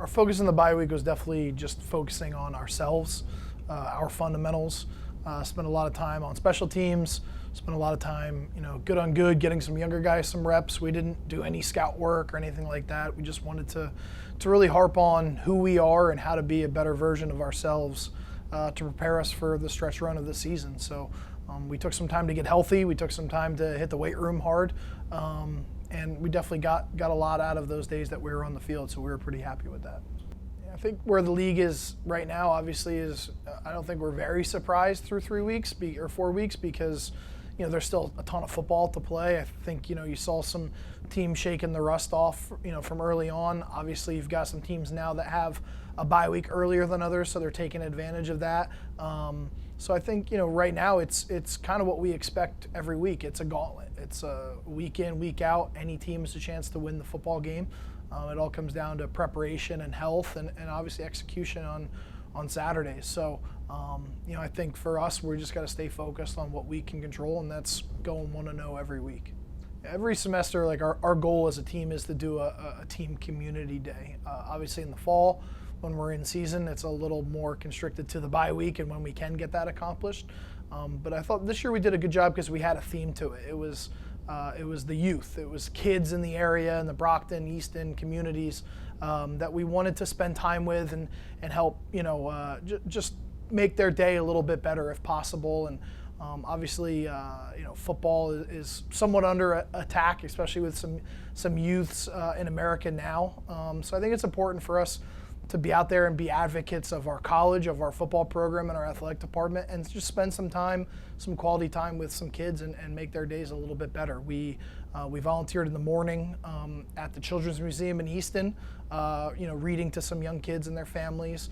Our focus in the bye week was definitely just focusing on ourselves, our fundamentals. Spent a lot of time on special teams. Spent a lot of time, good on good, getting some younger guys some reps. We didn't do any scout work or anything like that. We just wanted to really harp on who we are and how to be a better version of ourselves to prepare us for the stretch run of the season. So we took some time to get healthy. We took some time to hit the weight room hard. And we definitely got a lot out of those days that we were on the field, so we were pretty happy with that. I think where the league is right now, obviously, is I don't think we're very surprised through 3 weeks or 4 weeks because there's still a ton of football to play. I think you saw some teams shaking the rust off from early on. Obviously, you've got some teams now that have a bye week earlier than others, so they're taking advantage of that. So I think right now it's kind of what we expect every week. It's a gauntlet. It's a week in, week out. Any team has a chance to win the football game. It all comes down to preparation and health and obviously execution on Saturdays. So, I think for us, we're just got to stay focused on what we can control, and that's going 1-0 every week. Every semester, like our goal as a team is to do a team community day. Obviously in the fall, when we're in season, it's a little more constricted to the bye week and when we can get that accomplished. But I thought this year we did a good job because we had a theme to it. It was the youth. It was kids in the area in the Brockton, Easton communities that we wanted to spend time with and help, just make their day a little bit better if possible. And obviously, football is somewhat under attack, especially with some youths in America now. So I think it's important for us to be out there and be advocates of our college, of our football program and our athletic department, and just spend some quality time with some kids and make their days a little bit better. We volunteered in the morning at the Children's Museum in Easton, reading to some young kids and their families,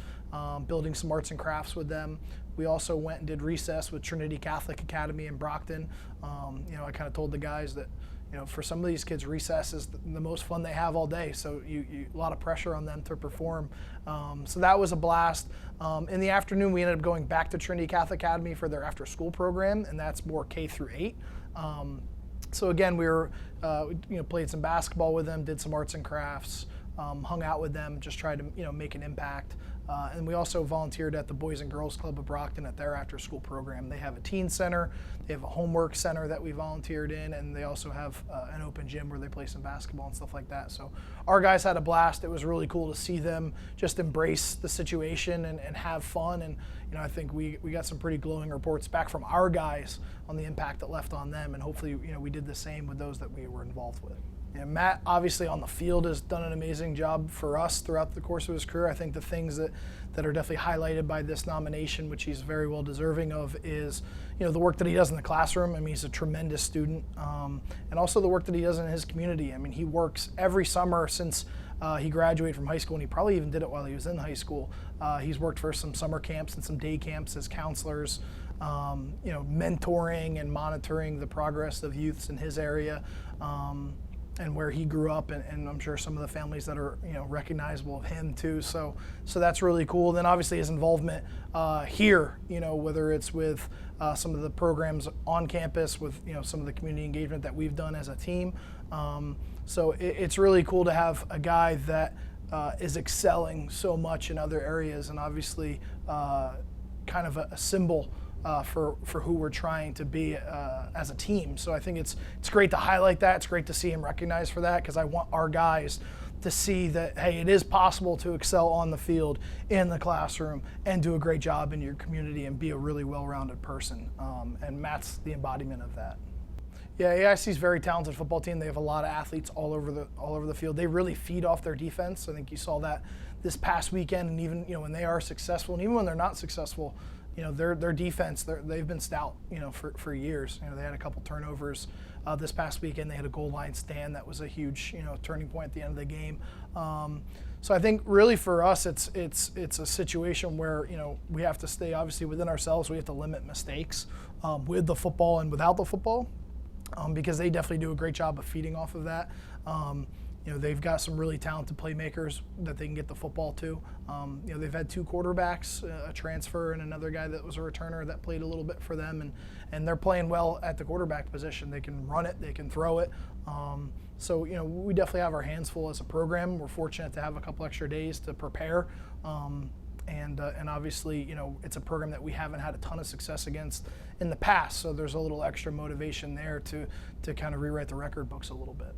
building some arts and crafts with them. We also went and did recess with Trinity Catholic Academy in Brockton. I kind of told the guys that for some of these kids, recess is the most fun they have all day. So a lot of pressure on them to perform. So that was a blast. In the afternoon, we ended up going back to Trinity Catholic Academy for their after-school program, and that's more K through 8. So again, we were, played some basketball with them, did some arts and crafts, hung out with them, just tried to, make an impact. And we also volunteered at the Boys and Girls Club of Brockton at their after-school program. They have a teen center, they have a homework center that we volunteered in, and they also have an open gym where they play some basketball and stuff like that. So our guys had a blast. It was really cool to see them just embrace the situation and have fun. And I think we got some pretty glowing reports back from our guys on the impact it left on them, and hopefully we did the same with those that we were involved with. Matt, obviously on the field, has done an amazing job for us throughout the course of his career. I think the things that are definitely highlighted by this nomination, which he's very well deserving of, is the work that he does in the classroom. I mean, he's a tremendous student, and also the work that he does in his community. I mean, he works every summer since he graduated from high school, and he probably even did it while he was in high school. He's worked for some summer camps and some day camps as counselors, mentoring and monitoring the progress of youths in his area. And where he grew up, and I'm sure some of the families that are recognizable of him too. So that's really cool. Then obviously his involvement here, whether it's with some of the programs on campus, with some of the community engagement that we've done as a team. So it's really cool to have a guy that is excelling so much in other areas, and obviously kind of a symbol for who we're trying to be as a team. So I think it's great to highlight that. It's great to see him recognized for that, because I want our guys to see that, hey, it is possible to excel on the field, in the classroom, and do a great job in your community and be a really well-rounded person. And Matt's the embodiment of that. Yeah, AIC's a very talented football team. They have a lot of athletes all over the field. They really feed off their defense. I think you saw that this past weekend, and even when they are successful, and even when they're not successful, their defense, they've been stout, for years. They had a couple turnovers this past weekend. They had a goal line stand that was a huge, turning point at the end of the game. So I think really for us, it's a situation where we have to stay obviously within ourselves. We have to limit mistakes with the football and without the football, because they definitely do a great job of feeding off of that. They've got some really talented playmakers that they can get the football to. They've had 2 quarterbacks, a transfer and another guy that was a returner that played a little bit for them, and they're playing well at the quarterback position. They can run it, they can throw it. So we definitely have our hands full as a program. We're fortunate to have a couple extra days to prepare. And obviously, it's a program that we haven't had a ton of success against in the past. So there's a little extra motivation there to kind of rewrite the record books a little bit.